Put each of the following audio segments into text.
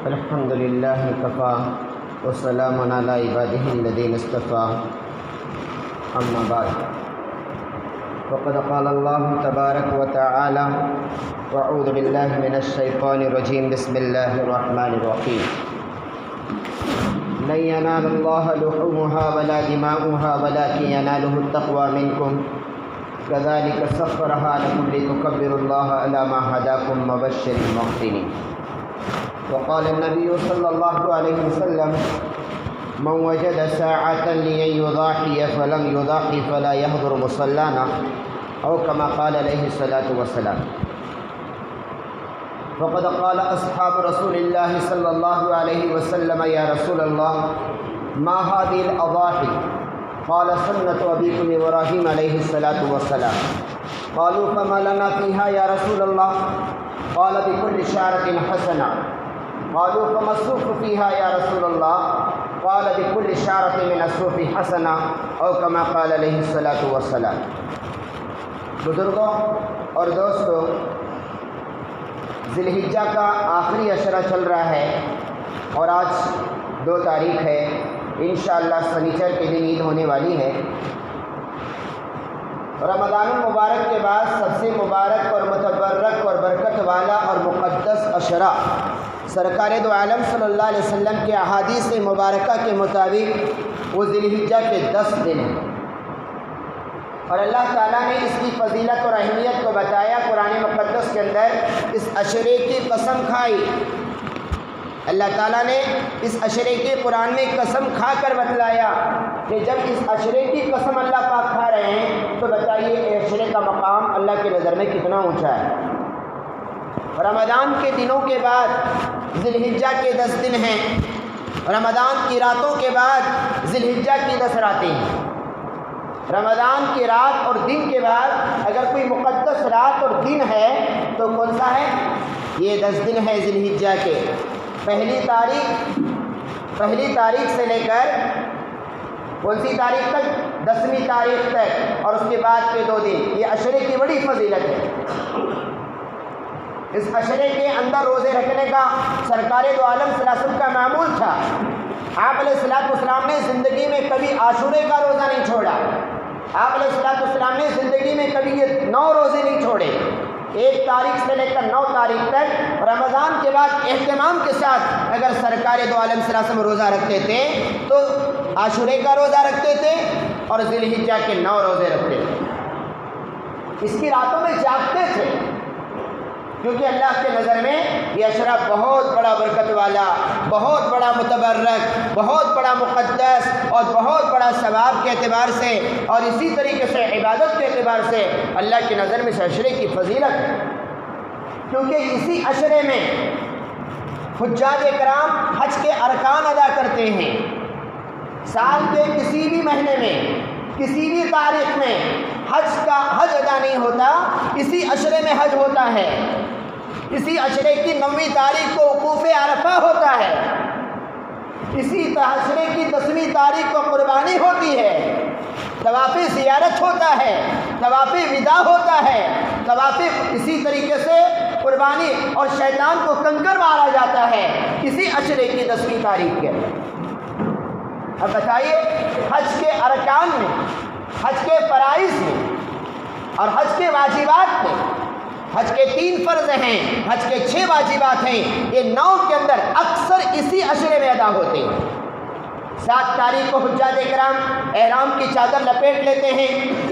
الحمد لله كفى وسلام على عباده الذين اصطفى أما بعد فقد قال الله تبارك وتعالى وأعوذ بالله من الشيطان الرجيم بسم الله الرحمن الرحيم لن ينال الله لحومها ولا دماؤها ولكن يناله التقوى منكم كذلك سخرها لكم لتكبروا الله على ما هداكم وبشر المحسنين. وقال النبي صلى الله عليه وسلم من وجد ساعة لأن يضاحي فلم يضاحي فلا يحضر مصلانا أو كما قال عليه الصلاة والسلام. فقد قال أصحاب رسول الله صلى الله عليه وسلم يا رسول الله ما هذه الأضاحي؟ قال سنة أبيكم إبراهيم عليه الصلاة والسلام. قالوا فما لنا فيها يا رسول الله؟ قال بكل شعرة حسنة. قالوا فما الصوف فيها يا رسول الله؟ قال بكل شعرة من الصوف حسنة أو كما قال عليه الصلاة والسلام. بزرگوں اور دوستوں، ذی الحجہ کا آخری عشرہ چل رہا ہے اور آج 2 تاریخ ہے. انشاءاللہ سنیچر کے دن عید ہونے والی ہے. رمضان المبارک کے بعد سب سے مبارک اور متبرک اور برکت والا اور مقدس عشرہ سرکار دو عالم صلی اللہ علیہ وسلم کے احادیث مبارکہ کے مطابق وہ ذی الحجہ کے 10 دن ہیں، اور اللہ تعالیٰ نے اس کی فضیلت اور اہمیت کو بتایا. قرآن مقدس کے اندر اس عشرے کی قسم کھائی. اللہ تعالیٰ نے اس عشرے کی قرآن میں قسم کھا کر بتلایا کہ جب اس عشرے کی قسم اللہ پاک کھا رہے ہیں تو بتائیے اس عشرے کا مقام اللہ کی نظر میں کتنا اونچا ہے. رمضان کے دنوں کے بعد ذی الحجہ کے 10 دن ہیں. رمضان کی راتوں کے بعد ذی الحجہ کی 10 راتیں ہیں. رمضان کی رات اور دن کے بعد اگر کوئی مقدس رات اور دن ہے تو کون سا ہے؟ یہ 10 دن ہے ذی الحجہ کے. پہلی تاریخ سے لے کر کون سی تاریخ تک؟ 10ویں تاریخ تک، اور اس کے بعد کے 2 دن. یہ عشرے کی بڑی فضیلت ہے. اس عشرے کے اندر روزے رکھنے کا سرکار دو عالم صلی اللہ علیہ وسلم کا معمول تھا. آپ علیہ الصلوۃ والسلام نے زندگی میں کبھی عاشورے کا روزہ نہیں چھوڑا. آپ علیہ الصلوۃ والسلام نے زندگی میں کبھی یہ 9 روزے نہیں چھوڑے. 1 تاریخ سے لے کر 9 تاریخ تک رمضان کے بعد اہتمام کے ساتھ اگر سرکار دو عالم صلی اللہ علیہ وسلم روزہ رکھتے تھے تو عاشورے کا روزہ رکھتے تھے اور ذی الحجہ کے 9 روزے رکھتے تھے. اس کی راتوں میں جاگتے تھے کیونکہ اللہ کے نظر میں یہ عشرہ بہت بڑا برکت والا، بہت بڑا متبرک، بہت بڑا مقدس اور بہت بڑا ثواب کے اعتبار سے اور اسی طریقے سے عبادت کے اعتبار سے اللہ کی نظر میں اس عشرے کی فضیلت ہے. کیونکہ اسی عشرے میں حجاج کرام حج کے ارکان ادا کرتے ہیں. سال کے کسی بھی مہینے میں، کسی بھی تاریخ میں حج ادا نہیں ہوتا، اسی عشرے میں حج ہوتا ہے. اسی عشرے کی 9ویں تاریخ کو وقوف عرفہ ہوتا ہے. اسی عشرے کی 10ویں تاریخ کو قربانی ہوتی ہے. طواف زیارت ہوتا ہے، طواف وداع ہوتا ہے، طواف اسی طریقے سے قربانی اور شیطان کو کنکر مارا جاتا ہے اسی عشرے کی 10ویں تاریخ کے. اب بتائیے حج کے ارکان میں، حج کے فرائض میں اور حج کے واجبات میں، حج کے 3 فرض ہیں، حج کے 6 واجبات ہیں، یہ 9 کے اندر اکثر اسی عشرے میں ادا ہوتے ہیں. 7 تاریخ کو حجاج کرام احرام کی چادر لپیٹ لیتے ہیں،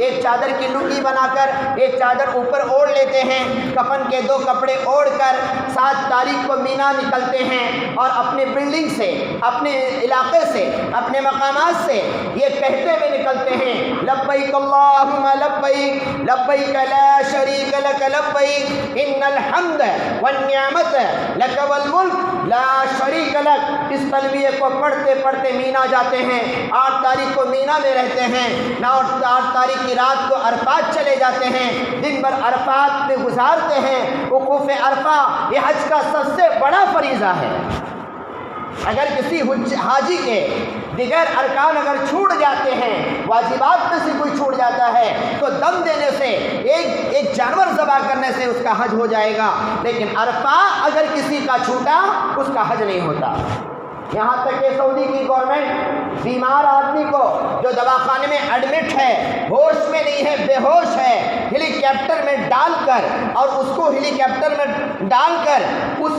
ایک چادر کی لنگی بنا کر ایک چادر اوپر اوڑھ لیتے ہیں، کفن کے 2 کپڑے اوڑھ کر 7 تاریخ کو مینا نکلتے ہیں اور اپنے بلڈنگ سے، اپنے علاقے سے، اپنے مقامات سے یہ کہتے ہوئے نکلتے ہیں لبیک اللہم لبیک لبیک لا شریک لک لبیک ان الحمد والنعمت لک والملک لا شریک لک. اس تلبیہ کو پڑھتے پڑھتے مینا جاتے ہیں. 8 تاریخ کو مینا میں رہتے ہیں. 8 تاریخ کی رات کو عرفات چلے جاتے ہیں، دن بھر عرفات میں گزارتے ہیں. وقوف عرفہ یہ حج کا سب سے بڑا فریضہ ہے. اگر کسی حاجی کے دیگر ارکان اگر چھوٹ جاتے ہیں، واجبات میں سے کوئی چھوٹ جاتا ہے، تو دم دینے سے ایک جانور ذبح دفعہ کرنے سے اس کا حج ہو جائے گا، لیکن عرفہ اگر کسی کا چھوٹا اس کا حج نہیں ہوتا۔ یہاں تک کہ سعودی کی گورنمنٹ بیمار آدمی کو جو دواخانے میں ایڈمٹ ہے، ہوش میں نہیں ہے، بے ہوش ہے، ہیلی کاپٹر میں ڈال کر اور اس کو ہیلی کاپٹر میں ڈال کر اس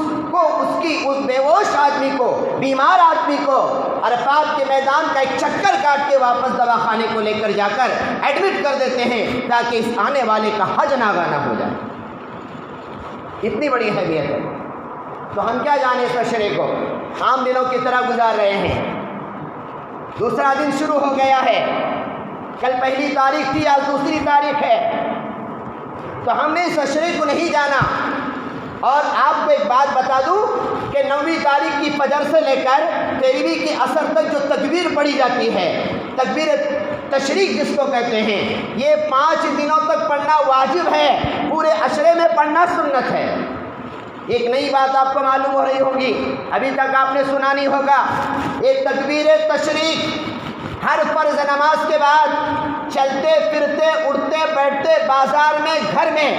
بے ہوش آدمی کو، بیمار آدمی کو عرفات کے میدان کا ایک چکر کاٹ کے واپس دواخانے کو لے کر جا کر ایڈمٹ کر دیتے ہیں تاکہ اس آنے والے کا حج ناگانا ہو جائے۔ اتنی بڑی اہمیت ہے۔ تو ہم کیا جانیں اس مشورے کو، عام دنوں کی طرح گزار رہے ہیں۔ دوسرا دن شروع ہو گیا ہے، کل پہلی تاریخ تھی، آج دوسری تاریخ ہے، تو ہم نے اس مشورے کو نہیں جانا۔ اور آپ کو ایک بات بتا دوں کہ 9ویں تاریخ کی فجر سے لے کر 13ویں کی عصر تک جو تکبیر پڑھی جاتی ہے، تکبیر تشریق جس کو کہتے ہیں، یہ 5 دنوں تک پڑھنا واجب ہے، پورے عشرے میں پڑھنا سنت ہے۔ ایک نئی بات آپ کو معلوم ہو رہی ہوگی، ابھی تک آپ نے سنا نہیں ہوگا، ایک تکبیر تشریق ہر فرض نماز کے بعد چلتے پھرتے اٹھتے بیٹھتے بازار میں گھر میں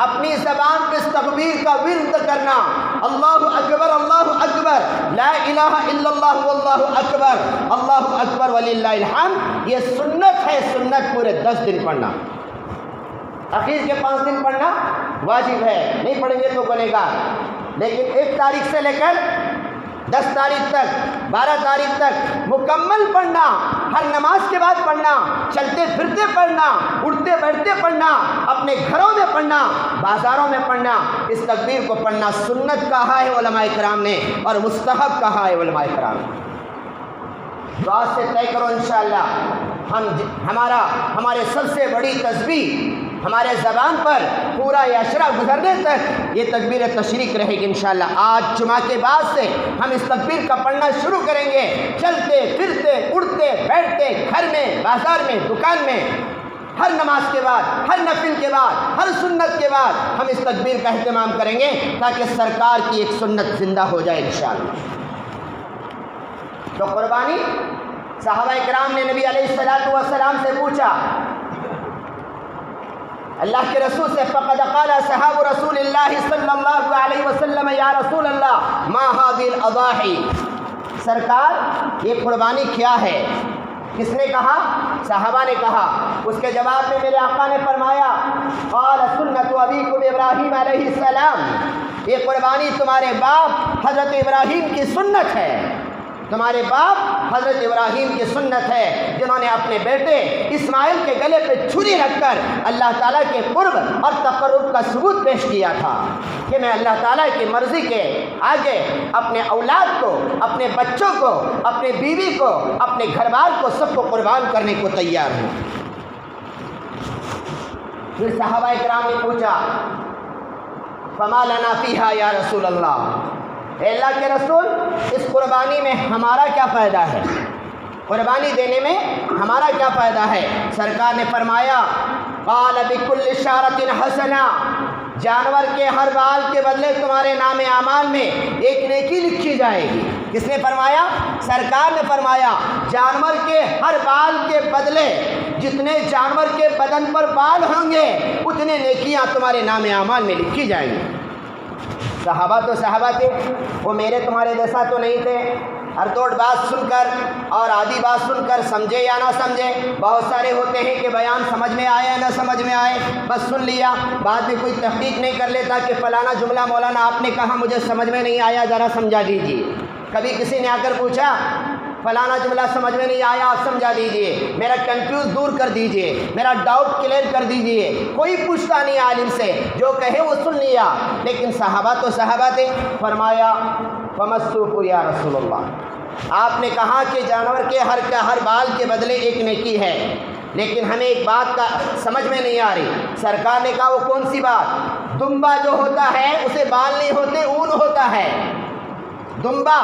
اپنی زبان پہ اس تکبیر کا ورد کرنا، اللہ اکبر لا الہ الا اللہ واللہ اکبر وللہ الحمد، یہ سنت ہے۔ سنت پورے 10 دن پڑھنا، اخیر کے 5 دن پڑھنا واجب ہے، نہیں پڑھیں گے تو بنے گا۔ لیکن 1 تاریخ سے لے کر 10 تاریخ تک 12 تاریخ تک مکمل پڑھنا، ہر نماز کے بعد پڑھنا، چلتے پھرتے پڑھنا، اٹھتے بیٹھتے پڑھنا، اپنے گھروں میں پڑھنا، بازاروں میں پڑھنا، اس تکبیر کو پڑھنا سنت کہا ہے علماء کرام نے اور مستحب کہا ہے علماء کرام نے۔ تو آج سے طے کرو انشاءاللہ ہمارے سب سے بڑی تسبیح ہمارے زبان پر پورا یہ عشرہ گزرنے تک یہ تکبیر تشریق رہے گی انشاءاللہ۔ آج جمعہ کے بعد سے ہم اس تکبیر کا پڑھنا شروع کریں گے، چلتے پھرتے اٹھتے بیٹھتے گھر میں، بازار میں، دکان میں، ہر نماز کے بعد، ہر نفل کے بعد، ہر سنت کے بعد ہم اس تکبیر کا اہتمام کریں گے تاکہ سرکار کی ایک سنت زندہ ہو جائے انشاءاللہ۔ تو قربانی، صحابہ کرام نے نبی علیہ السلام سے پوچھا، اللہ کے رسول سے، فقد قال صحاب رسول اللہ صلی اللہ علیہ وسلم یا رسول اللہ ما هذه الاضاحی، سرکار یہ قربانی کیا ہے؟ کس نے کہا؟ صحابہ نے کہا۔ اس کے جواب میں میرے آقا نے فرمایا، قال سنت ابیکم ابراہیم علیہ السلام، یہ قربانی تمہارے باپ حضرت ابراہیم کی سنت ہے، تمہارے باپ حضرت ابراہیم کی سنت ہے، جنہوں نے اپنے بیٹے اسماعیل کے گلے پہ چھری رکھ کر اللہ تعالیٰ کے قرب اور تقرب کا ثبوت پیش کیا تھا کہ میں اللہ تعالیٰ کی مرضی کے آگے اپنے اولاد کو، اپنے بچوں کو، اپنے بیوی کو، اپنے گھر بار کو، سب کو قربان کرنے کو تیار ہوں۔ پھر صحابہ کرام نے پوچھا، فما لنا فیہا یا رسول اللہ، اے اللہ کے رسول اس قربانی میں ہمارا کیا فائدہ ہے؟ قربانی دینے میں ہمارا کیا فائدہ ہے؟ سرکار نے فرمایا، قال بکل شارۃ حسنہ، جانور کے ہر بال کے بدلے تمہارے نام اعمال میں ایک نیکی لکھی جائے گی۔ کس نے فرمایا؟ سرکار نے فرمایا، جانور کے ہر بال کے بدلے جتنے جانور کے بدن پر بال ہوں گے اتنے نیکیاں تمہارے نام اعمال میں لکھی جائیں گی۔ صحابہ تو صحابہ تھے، وہ میرے تمہارے جیسا تو نہیں تھے، ہر دوڑ بات سن کر اور آدھی بات سن کر سمجھے یا نہ سمجھے۔ بہت سارے ہوتے ہیں کہ بیان سمجھ میں آئے یا نہ سمجھ میں آئے، بس سن لیا، بعد میں کوئی تحقیق نہیں کر لیتا کہ فلانا جملہ مولانا آپ نے کہا مجھے سمجھ میں نہیں آیا، ذرا سمجھا دیجیے۔ کبھی کسی نے آ کر پوچھا، فلانا جملہ سمجھ میں نہیں آیا، آپ سمجھا دیجئے، میرا کنفیوز دور کر دیجئے، میرا ڈاؤٹ کلیئر کر دیجئے۔ کوئی پوچھتا نہیں عالم سے، جو کہے وہ سن لیا۔ لیکن صحابہ تو صحابہ تھے۔ فرمایا، فمسوق یا رسول اللہ، آپ نے کہا کہ جانور کے ہر بال کے بدلے ایک نیکی ہے، لیکن ہمیں ایک بات کا سمجھ میں نہیں آ رہی۔ سرکار نے کہا، وہ کون سی بات؟ دمبا جو ہوتا ہے اسے بال نہیں ہوتے، اون ہوتا ہے۔ دمبا،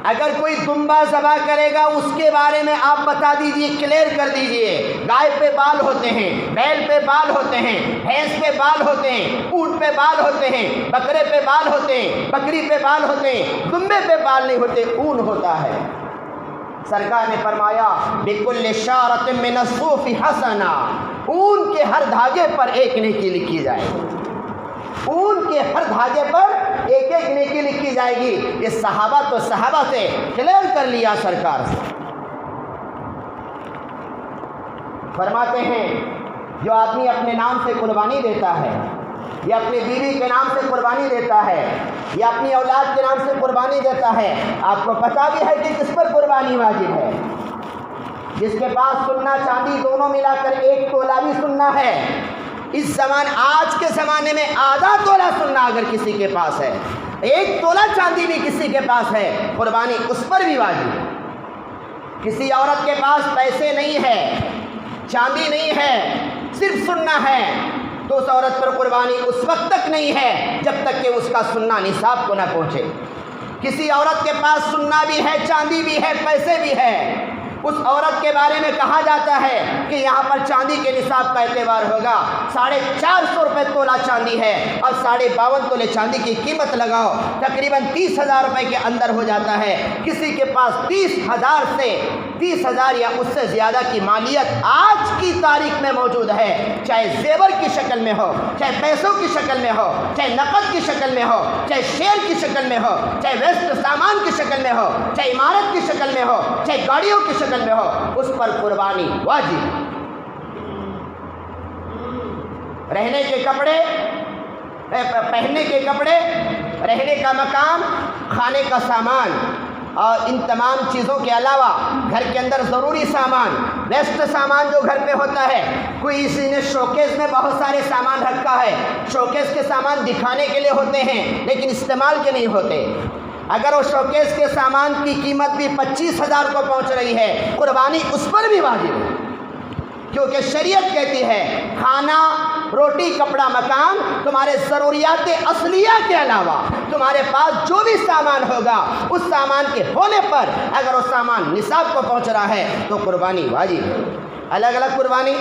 اگر کوئی دمبا ذبح کرے گا اس کے بارے میں آپ بتا دیجئے، کلیئر کر دیجئے۔ گائے پہ بال ہوتے ہیں، بیل پہ بال ہوتے ہیں، بھینس پہ بال ہوتے ہیں، اونٹ پہ بال ہوتے ہیں، بکرے پہ بال ہوتے ہیں، بکری پہ بال ہوتے ہیں، دمبے پہ بال نہیں ہوتے، اون ہوتا ہے۔ سرکار نے فرمایا، بِكُلِّ شَارَةٍ مِّنَ الصُّوفِ حَسَنَةٌ، اون کے ہر دھاگے پر ایک نیکی لکھی جائے گی، اون کے ہر دھاگے پر ایک ایک نیکی لکھی جائے گی۔ یہ صحابہ تو صحابہ سے کلیئر کر لیا سرکار سے۔ فرماتے ہیں جو آدمی اپنے نام سے قربانی دیتا ہے، یا اپنی بیوی کے نام سے قربانی دیتا ہے، یا اپنی اولاد کے نام سے قربانی دیتا ہے، آپ کو پتہ بھی ہے کہ کس پر قربانی واجب ہے؟ جس کے پاس سونا چاندی دونوں ملا کر 1 تولہ بھی سننا ہے، اس آج کے زمانے میں آدھا تولہ سننا اگر کسی کے پاس ہے، 1 تولہ چاندی بھی کسی کے پاس ہے، قربانی اس پر بھی واجب ہے۔ کسی عورت کے پاس پیسے نہیں ہے، چاندی نہیں ہے، صرف سننا ہے، تو اس عورت پر قربانی اس وقت تک نہیں ہے جب تک کہ اس کا سننا نصاب کو نہ پہنچے۔ کسی عورت کے پاس سننا بھی ہے، چاندی بھی ہے، پیسے بھی ہے، اس عورت کے بارے میں کہا جاتا ہے کہ یہاں پر چاندی کے نصاب کا اعتبار ہوگا، 450 روپے تولہ چاندی ہے، اور 52.5 تولے چاندی کی قیمت لگاؤ، تقریباً 30,000 روپے کے اندر ہو جاتا ہے۔ کسی کے پاس 30,000 یا اس سے زیادہ کی مالیت آج کی تاریخ میں موجود ہے، چاہے زیور کی شکل میں ہو، چاہے پیسوں کی شکل میں ہو، چاہے نقد کی شکل میں ہو، چاہے شیئر کی شکل میں ہو، چاہے ویسٹ سامان کی شکل میں ہو، چاہے عمارت کی شکل میں ہو، چاہے گاڑیوں کی شکل میں ہو، اس پر قربانی واجب۔ رہنے کے کپڑے، پہننے کے کپڑے، رہنے کا مکان، کھانے کا سامان، اور ان تمام چیزوں کے علاوہ گھر کے اندر ضروری سامان، ویسٹ سامان جو گھر پہ ہوتا ہے، کوئی اسی نے شوکیس میں بہت سارے سامان رکھا ہے، شوکیس کے سامان دکھانے کے لیے ہوتے ہیں لیکن استعمال کے نہیں ہوتے، اگر وہ شوکیس کے سامان کی قیمت بھی 25,000 کو پہنچ رہی ہے، قربانی اس پر بھی واجب ہے، کیونکہ شریعت کہتی ہے کھانا، روٹی، کپڑا، مکان، تمہارے ضروریات اصلیہ کے علاوہ تمہارے پاس جو بھی سامان ہوگا اس سامان کے ہونے پر اگر وہ سامان نصاب کو پہنچ رہا ہے تو قربانی واجب ہے۔ الگ الگ قربانی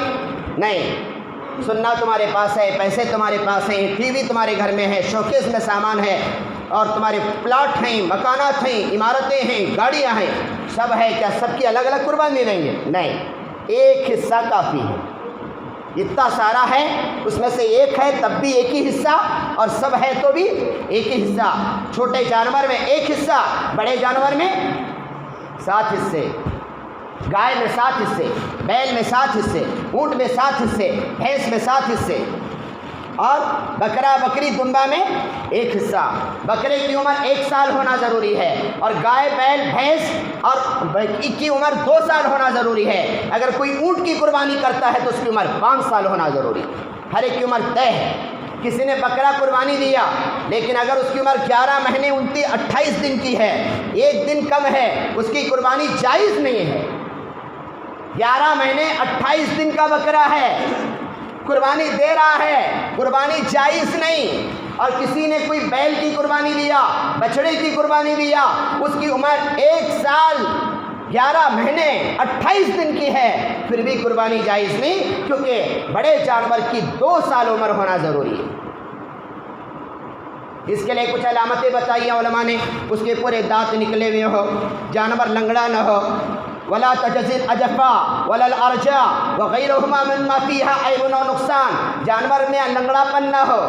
نہیں، سننا تمہارے پاس ہے، پیسے تمہارے پاس ہیں، ٹی وی تمہارے گھر میں ہے، شوکیس میں سامان ہے، اور تمہارے پلاٹ ہیں، مکانات ہیں، عمارتیں ہیں، گاڑیاں ہیں، سب ہے، کیا سب کی الگ الگ قربانی دیں گے؟ نہیں، ایک حصہ کافی ہے، اتنا سارا ہے اس میں سے ایک ہے تب بھی ایک ہی حصہ، اور سب ہے تو بھی ایک ہی حصہ۔ چھوٹے جانور میں ایک حصہ، بڑے جانور میں 7 حصے، گائے میں 7 حصے، بیل میں 7 حصے، اونٹ میں 7 حصے، بھینس میں 7 حصے، اور بکرا بکری دمبا میں 1 حصہ۔ بکرے کی عمر 1 سال ہونا ضروری ہے، اور گائے بیل بھینس اور کی عمر 2 سال ہونا ضروری ہے۔ اگر کوئی اونٹ کی قربانی کرتا ہے تو اس کی عمر 5 سال ہونا ضروری ہے، ہر ایک کی عمر طے ہے۔ کسی نے بکرا قربانی دیا لیکن اگر اس کی عمر 11 مہینے 28 دن کی ہے، 1 دن کم ہے، اس کی قربانی جائز نہیں ہے۔ 11 مہینے 28 دن کا بکرا ہے، قربانی دے رہا ہے، قربانی جائز نہیں۔ اور کسی نے کوئی بیل کی قربانی دیا، بچڑے کی قربانی دیا، اس کی عمر 1 سال 11 مہینے 28 دن کی ہے، پھر بھی قربانی جائز نہیں، کیونکہ بڑے جانور کی 2 سال عمر ہونا ضروری ہے۔ اس کے لیے کچھ علامتیں بتائی علماء نے، اس کے پورے دانت نکلے ہوئے ہو، جانور لنگڑا نہ ہو، ولا تجزل اجفا ولا الارجا وغیرهما مما فيها عیب و نقصان، جانور میں لنگڑا پن نہ ہو،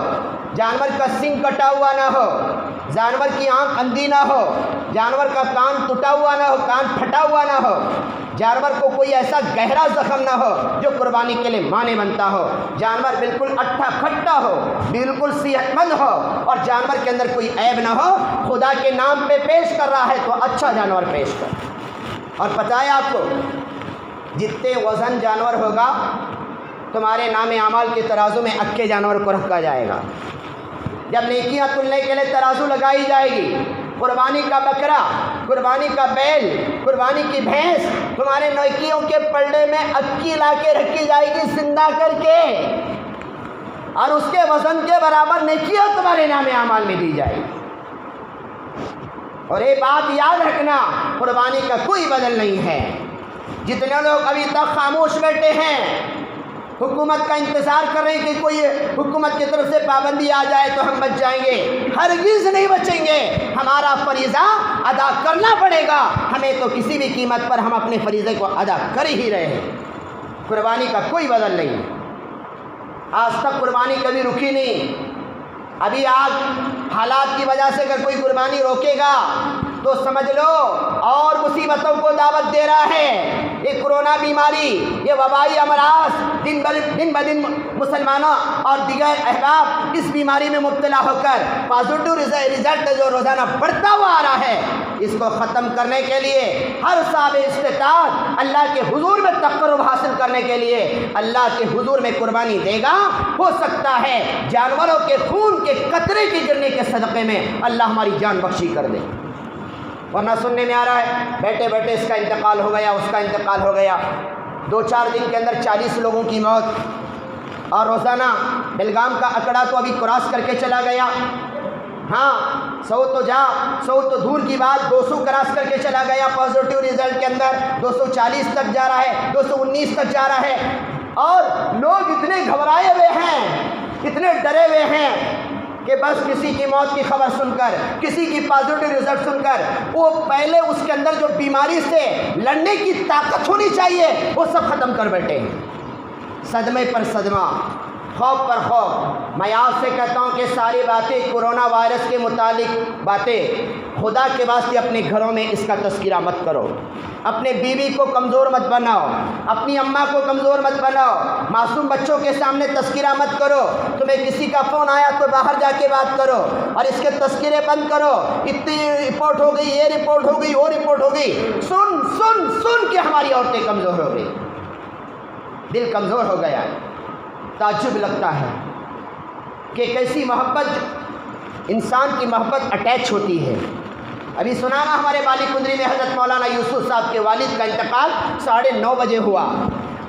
جانور کا سنگ کٹا ہوا نہ ہو، جانور کی آنکھ اندھی نہ ہو، جانور کا کان ٹوٹا ہوا نہ ہو، کان پھٹا ہوا نہ ہو، جانور کو کوئی ایسا گہرا زخم نہ ہو جو قربانی کے لیے معنی بنتا ہو، جانور بالکل اٹھا کھٹا ہو، بالکل صحت مند ہو، اور جانور کے اندر کوئی عیب نہ ہو، خدا کے نام پہ پیش کر رہا ہے تو اچھا جانور پیش کر۔ اور پتہ ہے آپ کو جتنے وزن جانور ہوگا تمہارے نام اعمال کے ترازو میں اکے جانور کو رکھا جائے گا۔ جب نیکیاں تلنے کے لیے ترازو لگائی جائے گی، قربانی کا بکرا، قربانی کا بیل، قربانی کی بھینس، تمہارے نیکیوں کے پلڑے میں اکی لا کے رکھی جائے گی زندہ کر کے، اور اس کے وزن کے برابر نیکیاں تمہارے نام اعمال میں دی جائے گی۔ اور یہ بات یاد رکھنا، قربانی کا کوئی بدل نہیں ہے۔ جتنے لوگ ابھی تک خاموش بیٹھے ہیں، حکومت کا انتظار کر رہے ہیں کہ کوئی حکومت کی طرف سے پابندی آ جائے تو ہم بچ جائیں گے، ہرگز نہیں بچیں گے۔ ہمارا فریضہ ادا کرنا پڑے گا، ہمیں تو کسی بھی قیمت پر ہم اپنے فریضے کو ادا کر ہی رہے ہیں۔ قربانی کا کوئی بدل نہیں۔ آج تک قربانی کبھی رکی نہیں۔ ابھی آج حالات کی وجہ سے اگر کوئی قربانی روکے گا تو سمجھ لو اور مصیبتوں کو دعوت دے رہا ہے۔ یہ کورونا بیماری، یہ وبائی امراض دن بدن مسلمانوں اور دیگر احباب اس بیماری میں مبتلا ہو کر پازیٹو رزلٹ جو روزانہ بڑھتا ہوا آ رہا ہے، اس کو ختم کرنے کے لیے ہر صاحب استطاعت اللہ کے حضور میں تقرب حاصل کرنے کے لیے اللہ کے حضور میں قربانی دے گا۔ ہو سکتا ہے جانوروں کے خون کے قطرے کے گرنے کے صدقے میں اللہ ہماری جان بخشی کر دے۔ ورنہ سننے میں آ رہا ہے بیٹھے بیٹھے اس کا انتقال ہو گیا، اس کا انتقال ہو گیا، 2-4 دن کے اندر 40 لوگوں کی موت، اور روزانہ بلگام کا اکڑا تو ابھی کراس کر کے چلا گیا۔ ہاں 100 تو دور کی بات، 200 کراس کر کے چلا گیا پازیٹیو رزلٹ کے اندر، 240 تک جا رہا ہے، 219 تک جا رہا ہے، اور لوگ اتنے گھبرائے ہوئے ہیں، اتنے ڈرے ہوئے ہیں کہ بس کسی کی موت کی خبر سن کر، کسی کی پازیٹیو رزلٹ سن کر وہ پہلے اس کے اندر جو بیماری سے لڑنے کی طاقت ہونی چاہیے وہ سب ختم کر بیٹھے ہیں۔ صدمے پر صدمہ، خوف پر خوف۔ میں آپ سے کہتا ہوں کہ ساری باتیں کورونا وائرس کے متعلق باتیں، خدا کے واسطے اپنے گھروں میں اس کا تذکرہ مت کرو، اپنے بیوی کو کمزور مت بناؤ، اپنی اماں کو کمزور مت بناؤ، معصوم بچوں کے سامنے تذکرہ مت کرو۔ تمہیں کسی کا فون آیا تو باہر جا کے بات کرو اور اس کے تذکرے بند کرو، اتنی رپورٹ ہو گئی، یہ رپورٹ ہو گئی، وہ رپورٹ ہو گئی، سن کے ہماری عورتیں کمزور ہو گئی، دل کمزور ہو گیا۔ تعجب لگتا ہے کہ کیسی محبت، انسان کی محبت اٹیچ ہوتی ہے۔ ابھی سنا نا ہمارے بالی کندری میں حضرت مولانا یوسف صاحب کے والد کا انتقال 9:30 بجے ہوا،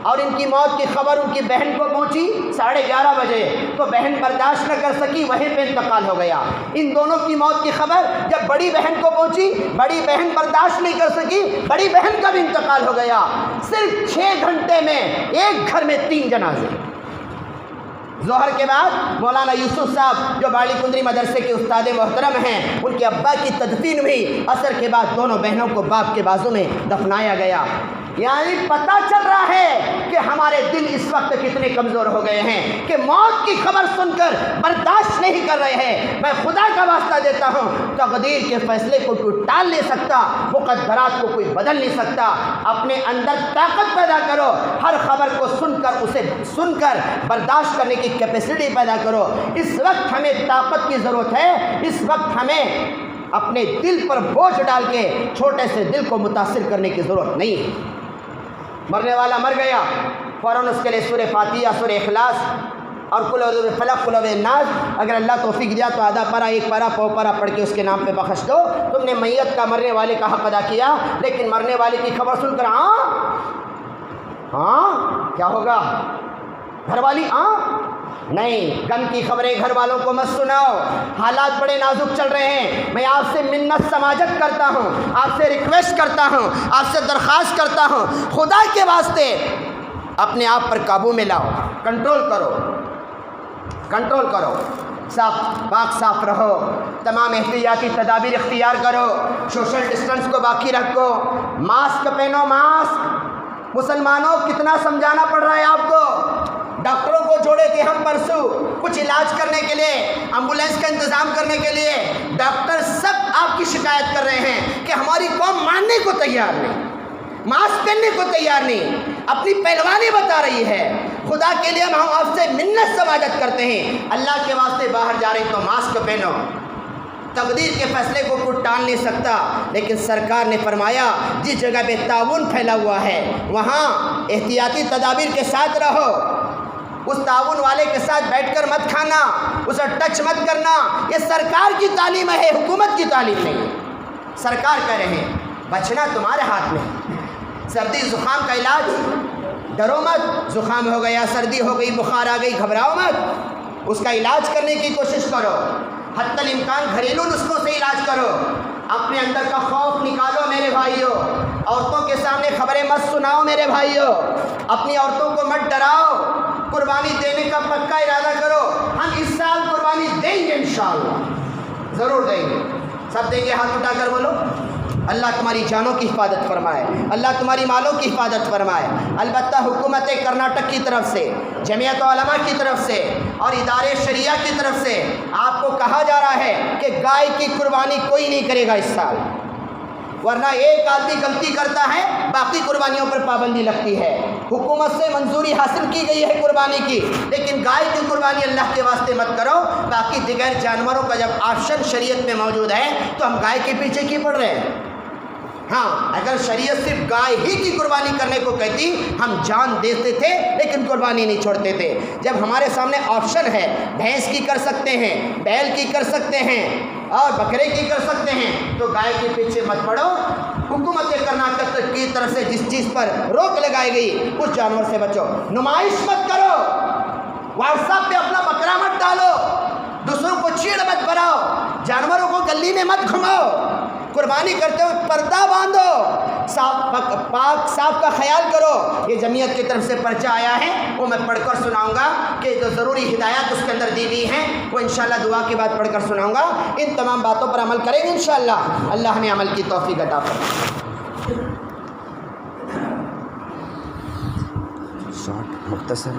اور ان کی موت کی خبر ان کی بہن کو پہنچی 11:30 بجے، تو بہن برداشت نہ کر سکی، وہیں پہ انتقال ہو گیا۔ ان دونوں کی موت کی خبر جب بڑی بہن کو پہنچی، بڑی بہن برداشت نہیں کر سکی، بڑی بہن کا بھی انتقال ہو گیا۔ صرف 6 گھنٹے میں ایک گھر میں 3 جنازے۔ ظہر کے بعد مولانا یوسف صاحب جو بالی کندری مدرسے کے استاد محترم ہیں، ان کے ابا کی تدفین ہوئی، عصر کے بعد دونوں بہنوں کو باپ کے بازو میں دفنایا گیا۔ یعنی پتہ چل رہا ہے کہ ہمارے دل اس وقت کتنے کمزور ہو گئے ہیں کہ موت کی خبر سن کر برداشت نہیں کر رہے ہیں۔ میں خدا کا واسطہ دیتا ہوں، تقدیر کے فیصلے کو کوئی ٹال نہیں سکتا، مقدرات کو کوئی بدل نہیں سکتا۔ اپنے اندر طاقت پیدا کرو، ہر خبر کو سن کر برداشت کرنے کی کیپیسٹی پیدا کرو۔ اس وقت ہمیں طاقت کی ضرورت ہے، اس وقت ہمیں اپنے دل پر بوجھ ڈال کے چھوٹے سے دل کو متاثر کرنے کی ضرورت نہیں ہے۔ مرنے والا مر گیا، فوراً اس کے لیے سورہ فاتحہ، سورہ اخلاص اور قل اعوذ بالفلق، قل اعوذ بالناس، اگر اللہ توفیق دیا تو آدھا پارا، ایک پارا، پو پارا پڑھ کے اس کے نام پہ بخش دو۔ تم نے میت کا، مرنے والے کا حق ادا کیا، لیکن مرنے والے کی خبر سن کر کیا ہوگا؟ گھر والی نہیں، غم کی خبریں گھر والوں کو مت سناؤ۔ حالات بڑے نازک چل رہے ہیں۔ میں آپ سے منت سماجت کرتا ہوں، آپ سے ریکویسٹ کرتا ہوں، آپ سے درخواست کرتا ہوں، خدا کے واسطے اپنے آپ پر قابو میں لاؤ، کنٹرول کرو، صاف رہو، تمام احتیاطی تدابیر اختیار کرو، سوشل ڈسٹنس کو باقی رکھو، ماسک پہنو، ماسک۔ مسلمانوں کتنا سمجھانا پڑ رہا ہے آپ کو؟ ڈاکٹروں کو جوڑے کہ ہم پرسوں کچھ علاج کرنے کے لیے، ایمبولینس کا انتظام کرنے کے لیے، ڈاکٹر سب آپ کی شکایت کر رہے ہیں کہ ہماری قوم ماننے کو تیار نہیں، ماسک پہننے کو تیار نہیں، اپنی پہلوانی بتا رہی ہے۔ خدا کے لیے ہم آپ سے منت سماجت کرتے ہیں، اللہ کے واسطے باہر جا رہے ہیں تو ماسک پہنو۔ تقدیر کے فیصلے کو کوئی ٹال نہیں سکتا، لیکن سرکار نے فرمایا جس جگہ پہ تعاون پھیلا ہوا ہے وہاں احتیاطی تدابیر کے ساتھ رہو۔ اس تعاون والے کے ساتھ بیٹھ کر مت کھانا، اسے ٹچ مت کرنا، یہ سرکار کی تعلیم ہے، حکومت کی تعلیم نہیں ہے۔ سرکار کہہ رہے ہیں بچنا تمہارے ہاتھ میں۔ سردی زکام کا علاج، ڈرو مت، زکام ہو گیا، سردی ہو گئی، بخار آ گئی، گھبراؤ مت، اس کا علاج کرنے کی کوشش کرو، حتی الامکان گھریلو نسخوں سے علاج کرو۔ اپنے اندر کا خوف نکالو میرے بھائیوں، عورتوں کے سامنے خبریں مت سناؤ میرے بھائیوں، اپنی عورتوں کو مت ڈراؤ، قربانی دینے کا پکا ارادہ کرو۔ ہم اس سال قربانی دیں گے انشاءاللہ، ضرور دیں گے، سب دیں گے، ہاتھ اٹھا کر بولو۔ اللہ تمہاری جانوں کی حفاظت فرمائے، اللہ تمہاری مالوں کی حفاظت فرمائے۔ البتہ حکومت کرناٹک کی طرف سے، جمعیت علماء کی طرف سے اور ادارے شریعہ کی طرف سے آپ کو کہا جا رہا ہے کہ گائے کی قربانی کوئی نہیں کرے گا اس سال، ورنہ ایک آدمی غلطی کرتا ہے باقی قربانیوں پر پابندی لگتی ہے۔ حکومت سے منظوری حاصل کی گئی ہے قربانی کی، لیکن گائے کی قربانی اللہ کے واسطے مت کرو۔ باقی دیگر جانوروں کا جب آپشن شریعت میں موجود ہے تو ہم گائے کے پیچھے کیوں پڑ رہے ہیں؟ ہاں، اگر شریعت صرف گائے ہی کی قربانی کرنے کو کہتی ہم جان دیتے تھے لیکن قربانی نہیں چھوڑتے تھے۔ جب ہمارے سامنے آپشن ہے، بھینس کی کر سکتے ہیں، بیل کی کر سکتے ہیں اور بکرے کی کر سکتے ہیں، تو گائے کے پیچھے مت پڑو۔ حکومت کرناٹک کی طرف سے جس چیز پر روک لگائی گئی اس جانور سے بچو۔ نمائش مت کرو، واٹس ایپ پہ اپنا بکرا مت ڈالو، دوسروں کو چیڑ مت بناؤ، جانوروں کو گلی میں مت گھماؤ، قربانی کرتے ہوئے پردہ باندھو، پاک صاف کا خیال کرو۔ یہ جمعیت کی طرف سے پرچہ آیا ہے، وہ میں پڑھ کر سناؤں گا کہ جو ضروری ہدایات اس کے اندر دی گئی ہیں وہ انشاءاللہ دعا کے بعد پڑھ کر سناؤں گا۔ ان تمام باتوں پر عمل کریں گے انشاءاللہ، اللہ ہمیں عمل کی توفیق عطا فرمائے۔ شارٹ مختصر